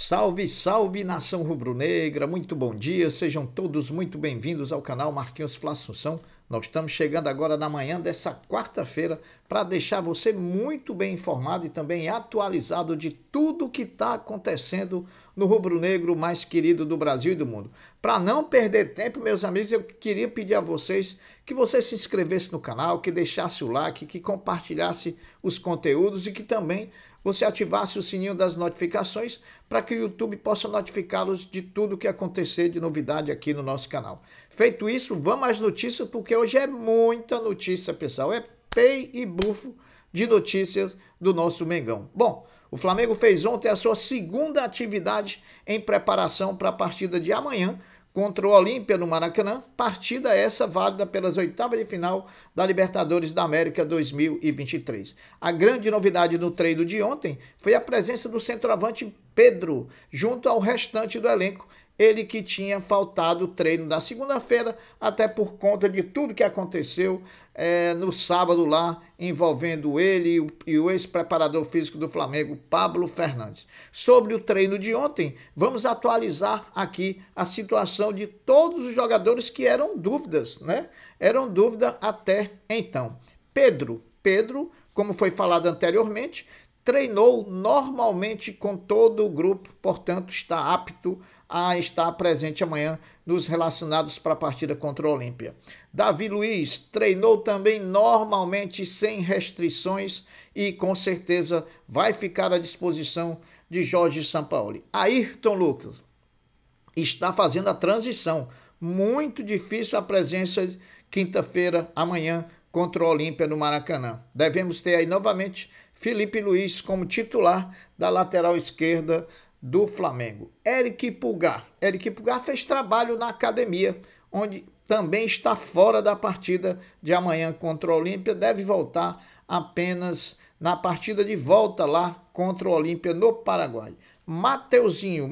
Salve, salve, nação rubro-negra, muito bom dia, sejam todos muito bem-vindos ao canal Marquinhos Fla Assunção. Nós estamos chegando agora na manhã dessa quarta-feira para deixar você muito bem informado e também atualizado de tudo que está acontecendo no rubro-negro mais querido do Brasil e do mundo. Para não perder tempo, meus amigos, eu queria pedir a vocês que você se inscrevesse no canal, que deixasse o like, que compartilhasse os conteúdos e que também você ativasse o sininho das notificações para que o YouTube possa notificá-los de tudo que acontecer de novidade aqui no nosso canal. Feito isso, vamos às notícias, porque hoje é muita notícia, pessoal. É pei e bufo de notícias do nosso Mengão. Bom, o Flamengo fez ontem a sua segunda atividade em preparação para a partida de amanhã contra o Olímpia no Maracanã, partida essa válida pelas oitavas de final da Libertadores da América 2023. A grande novidade no treino de ontem foi a presença do centroavante Pedro, junto ao restante do elenco, ele que tinha faltado o treino da segunda-feira, até por conta de tudo que aconteceu no sábado lá, envolvendo ele e o ex-preparador físico do Flamengo, Pablo Fernandes. Sobre o treino de ontem, vamos atualizar aqui a situação de todos os jogadores que eram dúvidas, né? Eram dúvida até então. Pedro, como foi falado anteriormente, treinou normalmente com todo o grupo, portanto está apto a estar presente amanhã nos relacionados para a partida contra o Olímpia. Davi Luiz treinou também normalmente sem restrições e com certeza vai ficar à disposição de Jorge Sampaoli. Ayrton Lucas está fazendo a transição. Muito difícil a presença quinta-feira, amanhã, contra o Olímpia no Maracanã. Devemos ter aí novamente Felipe Luiz como titular da lateral esquerda do Flamengo. Eric Pulgar fez trabalho na academia, onde também está fora da partida de amanhã contra o Olímpia, deve voltar apenas na partida de volta lá contra o Olímpia no Paraguai. Mateuzinho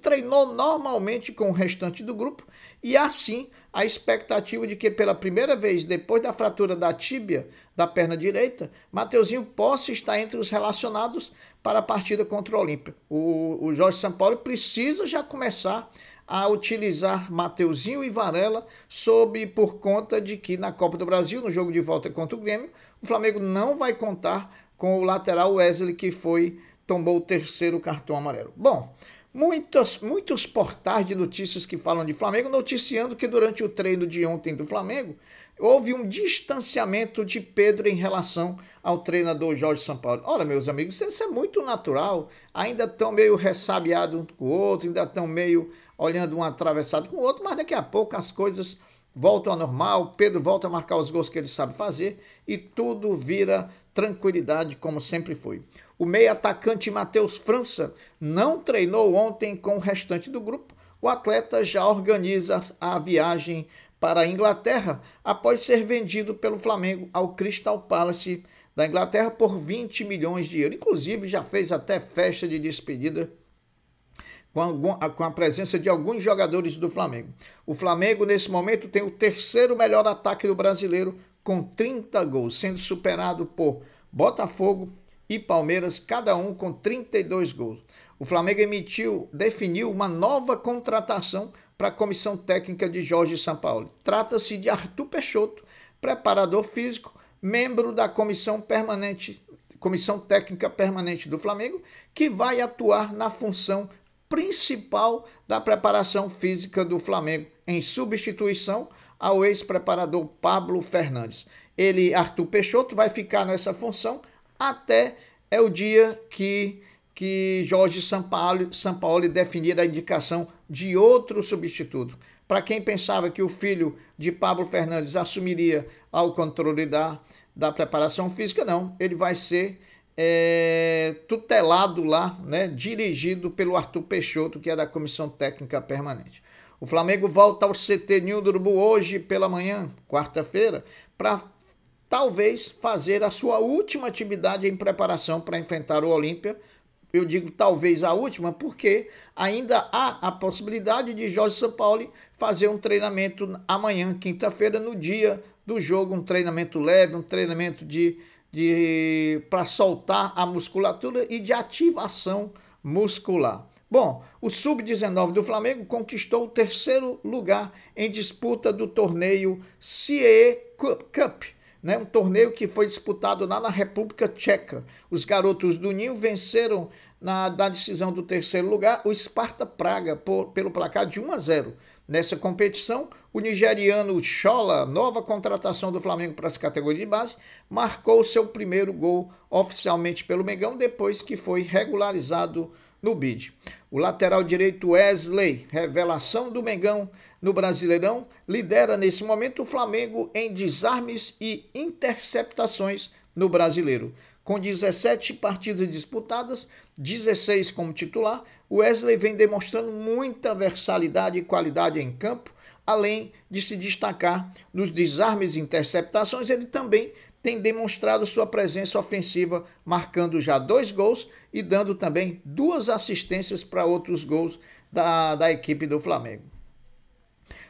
treinou normalmente com o restante do grupo e assim a expectativa de que pela primeira vez depois da fratura da tíbia da perna direita, Mateuzinho possa estar entre os relacionados para a partida contra o Olímpia. O Jorge Sampaoli precisa já começar a utilizar Mateuzinho e Varela por conta de que na Copa do Brasil, no jogo de volta contra o Grêmio, o Flamengo não vai contar com o lateral Wesley que tomou o terceiro cartão amarelo. Bom, muitos portais de notícias que falam de Flamengo noticiando que durante o treino de ontem do Flamengo houve um distanciamento de Pedro em relação ao treinador Jorge Sampaoli. Ora, meus amigos, isso é muito natural. Ainda estão meio ressabiados um com o outro, ainda estão meio olhando um atravessado com o outro, mas daqui a pouco as coisas voltam ao normal, Pedro volta a marcar os gols que ele sabe fazer e tudo vira tranquilidade como sempre foi. O meio-atacante Matheus França não treinou ontem com o restante do grupo. O atleta já organiza a viagem para a Inglaterra após ser vendido pelo Flamengo ao Crystal Palace da Inglaterra por 20 milhões de euros. Inclusive já fez até festa de despedida com a presença de alguns jogadores do Flamengo. O Flamengo, nesse momento, tem o terceiro melhor ataque do brasileiro, com 30 gols, sendo superado por Botafogo e Palmeiras, cada um com 32 gols. O Flamengo definiu uma nova contratação para a comissão técnica de Jorge Sampaoli. Trata-se de Arthur Peixoto, preparador físico, membro da comissão técnica permanente do Flamengo, que vai atuar na função principal da preparação física do Flamengo, em substituição ao ex-preparador Pablo Fernandes. Arthur Peixoto, vai ficar nessa função até o dia que Jorge Sampaoli definir a indicação de outro substituto. Para quem pensava que o filho de Pablo Fernandes assumiria ao controle da preparação física, não, ele vai ser tutelado lá, né, dirigido pelo Arthur Peixoto, que é da Comissão Técnica Permanente. O Flamengo volta ao CT Ninho do Urubu hoje pela manhã, quarta-feira, para talvez fazer a sua última atividade em preparação para enfrentar o Olímpia. Eu digo talvez a última porque ainda há a possibilidade de Jorge Sampaoli fazer um treinamento amanhã, quinta-feira, no dia do jogo, um treinamento leve, um treinamento para soltar a musculatura e de ativação muscular. Bom, o Sub-19 do Flamengo conquistou o terceiro lugar em disputa do torneio CAA Cup, né? Um torneio que foi disputado lá na República Tcheca. Os garotos do Ninho venceram na decisão do terceiro lugar o Sparta Praga pelo placar de 1-0. Nessa competição, o nigeriano Chola, nova contratação do Flamengo para as categorias de base, marcou seu primeiro gol oficialmente pelo Mengão depois que foi regularizado no bid. O lateral direito Wesley, revelação do Mengão no Brasileirão, lidera nesse momento o Flamengo em desarmes e interceptações no Brasileiro. Com 17 partidas disputadas, 16 como titular, o Wesley vem demonstrando muita versatilidade e qualidade em campo, além de se destacar nos desarmes e interceptações, ele também tem demonstrado sua presença ofensiva, marcando já 2 gols e dando também 2 assistências para outros gols da equipe do Flamengo.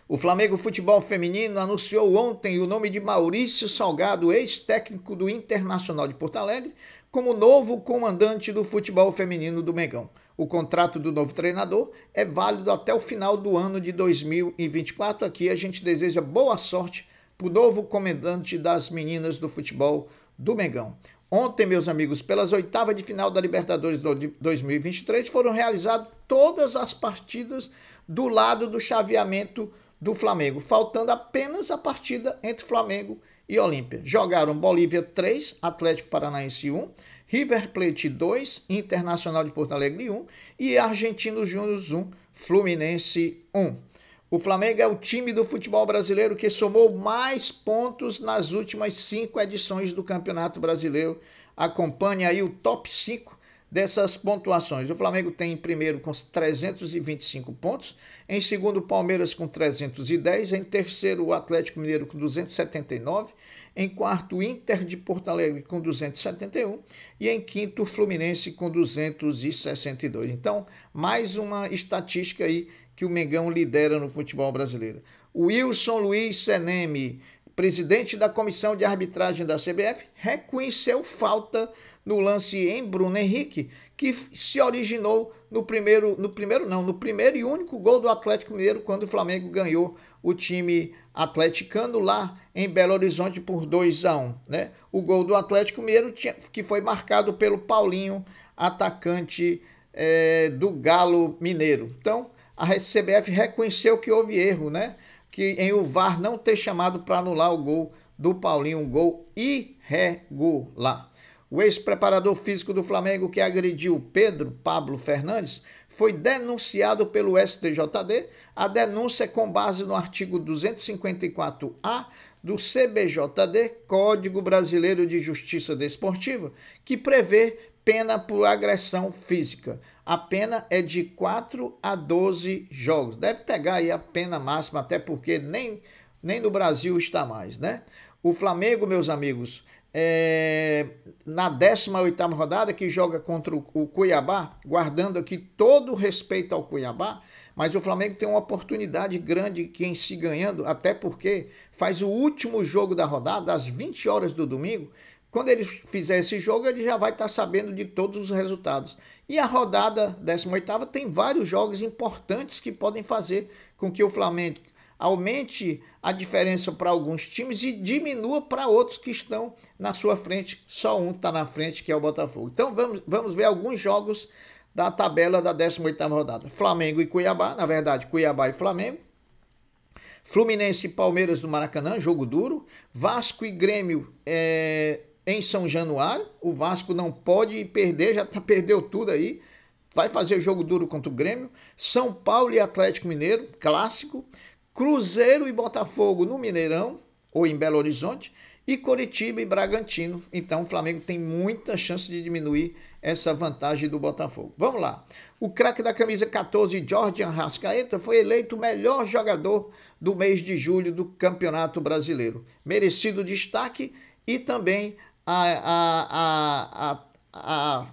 O Flamengo Futebol Feminino anunciou ontem o nome de Maurício Salgado, ex-técnico do Internacional de Porto Alegre, como novo comandante do futebol feminino do Mengão. O contrato do novo treinador é válido até o final do ano de 2024. Aqui a gente deseja boa sorte para o novo comandante das meninas do futebol do Mengão. Ontem, meus amigos, pelas oitavas de final da Libertadores de 2023, foram realizadas todas as partidas do lado do chaveamento do Flamengo, faltando apenas a partida entre Flamengo e Olímpia. Jogaram Bolívia 3, Atlético Paranaense 1, River Plate 2, Internacional de Porto Alegre 1 e Argentinos Júnior 1, Fluminense 1. O Flamengo é o time do futebol brasileiro que somou mais pontos nas últimas 5 edições do Campeonato Brasileiro. Acompanhe aí o top 5 dessas pontuações. O Flamengo tem em primeiro com 325 pontos, em segundo o Palmeiras com 310, em terceiro o Atlético Mineiro com 279, em quarto o Inter de Porto Alegre com 271 e em quinto o Fluminense com 262. Então, mais uma estatística aí que o Mengão lidera no futebol brasileiro. O Wilson Luiz Seneme, presidente da comissão de arbitragem da CBF, reconheceu falta no lance em Bruno Henrique, que se originou no primeiro e único gol do Atlético Mineiro, quando o Flamengo ganhou o time atleticano lá em Belo Horizonte por 2-1. Né? O gol do Atlético Mineiro que foi marcado pelo Paulinho, atacante do Galo Mineiro. Então, a CBF reconheceu que houve erro, né? Que em o VAR não ter chamado para anular o gol do Paulinho, um gol irregular. O ex-preparador físico do Flamengo que agrediu Pedro Pablo Fernandes foi denunciado pelo STJD. A denúncia é com base no artigo 254-A do CBJD, Código Brasileiro de Justiça Desportiva, que prevê pena por agressão física. A pena é de 4 a 12 jogos. Deve pegar aí a pena máxima, até porque nem no Brasil está mais, né? O Flamengo, meus amigos, na 18ª rodada, que joga contra o Cuiabá, guardando aqui todo o respeito ao Cuiabá, mas o Flamengo tem uma oportunidade grande em se ganhando, até porque faz o último jogo da rodada, às 20 horas do domingo. Quando ele fizer esse jogo, ele já vai estar sabendo de todos os resultados. E a rodada 18ª tem vários jogos importantes que podem fazer com que o Flamengo aumente a diferença para alguns times e diminua para outros que estão na sua frente. Só um está na frente, que é o Botafogo. Então vamos ver alguns jogos da tabela da 18ª rodada. Flamengo e Cuiabá, na verdade, Cuiabá e Flamengo. Fluminense e Palmeiras do Maracanã, jogo duro. Vasco e Grêmio em São Januário. O Vasco não pode perder, já perdeu tudo aí. Vai fazer jogo duro contra o Grêmio. São Paulo e Atlético Mineiro, clássico. Cruzeiro e Botafogo no Mineirão, ou em Belo Horizonte, e Coritiba e Bragantino. Então o Flamengo tem muita chance de diminuir essa vantagem do Botafogo. Vamos lá. O craque da camisa 14, Jorge Arrascaeta, foi eleito o melhor jogador do mês de julho do Campeonato Brasileiro. Merecido destaque e também a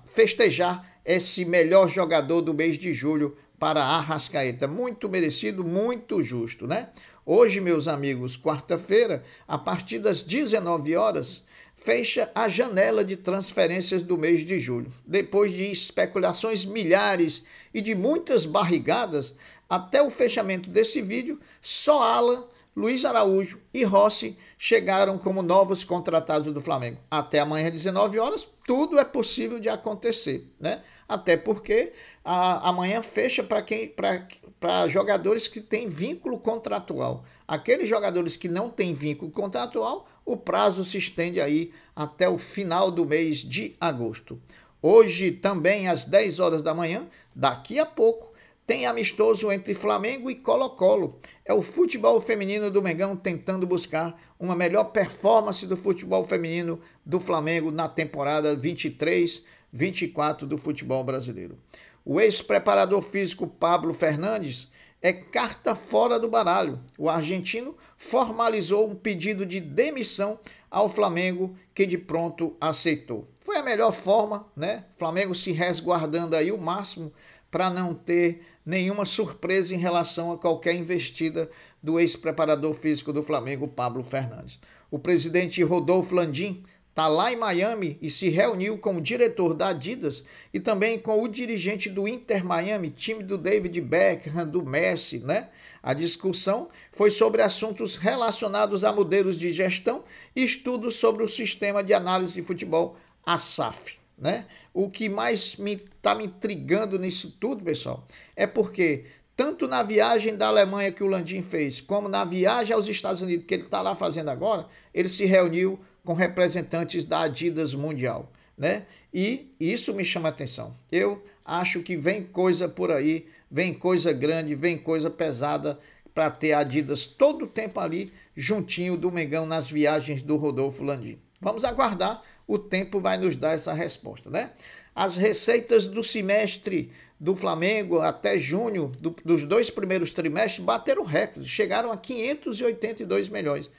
festejar esse melhor jogador do mês de julho para Arrascaeta. Muito merecido, muito justo, né? Hoje, meus amigos, quarta-feira, a partir das 19 horas, fecha a janela de transferências do mês de julho. Depois de especulações milhares e de muitas barrigadas, até o fechamento desse vídeo, só Alan, Luiz Araújo e Rossi chegaram como novos contratados do Flamengo. Até amanhã, 19 horas, tudo é possível de acontecer, né? Até porque amanhã fecha para jogadores que têm vínculo contratual. Aqueles jogadores que não têm vínculo contratual, o prazo se estende aí até o final do mês de agosto. Hoje, também às 10 horas da manhã, daqui a pouco, tem amistoso entre Flamengo e Colo-Colo. É o futebol feminino do Mengão tentando buscar uma melhor performance do futebol feminino do Flamengo na temporada 23-24 do futebol brasileiro. O ex-preparador físico Pablo Fernandes é carta fora do baralho. O argentino formalizou um pedido de demissão ao Flamengo, que de pronto aceitou. Foi a melhor forma, né? O Flamengo se resguardando aí o máximo para não ter nenhuma surpresa em relação a qualquer investida do ex-preparador físico do Flamengo, Pablo Fernandes. O presidente Rodolfo Landim está lá em Miami e se reuniu com o diretor da Adidas e também com o dirigente do Inter Miami, time do David Beckham, do Messi, né? A discussão foi sobre assuntos relacionados a modelos de gestão e estudos sobre o sistema de análise de futebol, a SAF. Né? O que mais está me intrigando nisso tudo, pessoal, é porque tanto na viagem da Alemanha que o Landim fez, como na viagem aos Estados Unidos que ele está lá fazendo agora, ele se reuniu com representantes da Adidas Mundial, né? E isso me chama a atenção. Eu acho que vem coisa por aí, vem coisa grande, vem coisa pesada para ter a Adidas todo o tempo ali juntinho do Mengão nas viagens do Rodolfo Landim. Vamos aguardar. O tempo vai nos dar essa resposta, né? As receitas do semestre do Flamengo até junho, dos 2 primeiros trimestres, bateram recordes, chegaram a 582 milhões.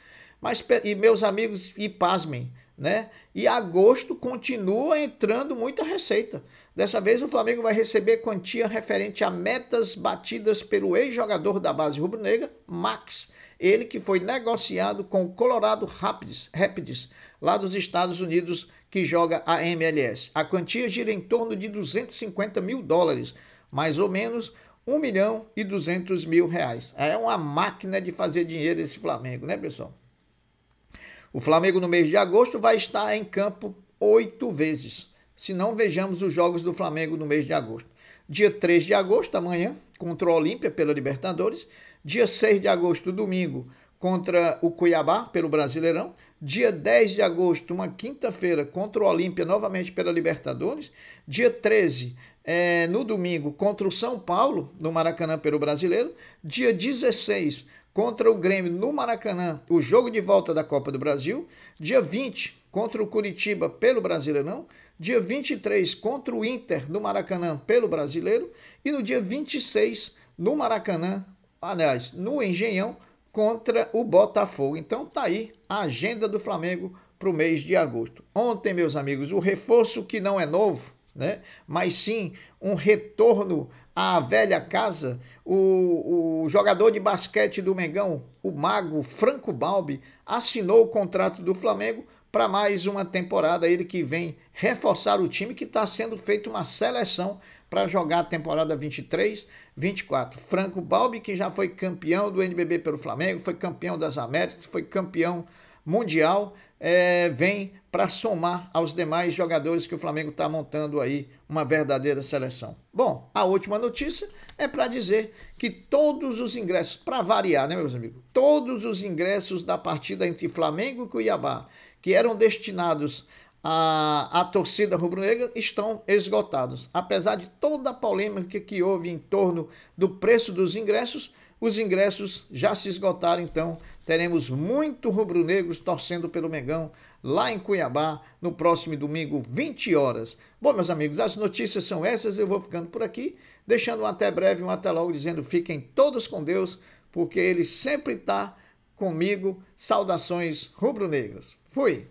E meus amigos, e pasmem, né? E agosto continua entrando muita receita. Dessa vez o Flamengo vai receber quantia referente a metas batidas pelo ex-jogador da base rubro-negra, Max. Ele que foi negociado com o Colorado Rapids, lá dos Estados Unidos, que joga a MLS. A quantia gira em torno de $250 mil, mais ou menos R$1.200.000. É uma máquina de fazer dinheiro esse Flamengo, né, pessoal? O Flamengo no mês de agosto vai estar em campo 8 vezes. Se não, vejamos os jogos do Flamengo no mês de agosto. Dia 3 de agosto, amanhã, contra o Olímpia pela Libertadores. Dia 6 de agosto, domingo, contra o Cuiabá pelo Brasileirão. Dia 10 de agosto, uma quinta-feira, contra o Olímpia novamente pela Libertadores. Dia 13, no domingo, contra o São Paulo, no Maracanã pelo Brasileiro. Dia 16, contra o Grêmio no Maracanã, o jogo de volta da Copa do Brasil. Dia 20, contra o Curitiba pelo Brasileirão. Dia 23, contra o Inter no Maracanã pelo Brasileiro. E no dia 26, no Maracanã, aliás, no Engenhão, contra o Botafogo. Então tá aí a agenda do Flamengo para o mês de agosto. Ontem, meus amigos, o reforço que não é novo, né? Mas sim um retorno à velha casa, o jogador de basquete do Mengão, o mago Franco Balbi, assinou o contrato do Flamengo para mais uma temporada. Ele que vem reforçar o time, que está sendo feita uma seleção para jogar a temporada 23-24. Franco Balbi, que já foi campeão do NBB pelo Flamengo, foi campeão das Américas, foi campeão mundial, vem para somar aos demais jogadores que o Flamengo está montando aí uma verdadeira seleção. Bom, a última notícia é para dizer que todos os ingressos, para variar, né, meus amigos, todos os ingressos da partida entre Flamengo e Cuiabá, que eram destinados a torcida rubro-negra, estão esgotados. Apesar de toda a polêmica que houve em torno do preço dos ingressos, os ingressos já se esgotaram, então teremos muito rubro-negros torcendo pelo Mengão lá em Cuiabá no próximo domingo, 20 horas. Bom, meus amigos, as notícias são essas, eu vou ficando por aqui, deixando um até breve, um até logo, dizendo fiquem todos com Deus, porque Ele sempre está comigo. Saudações rubro-negras. Fui!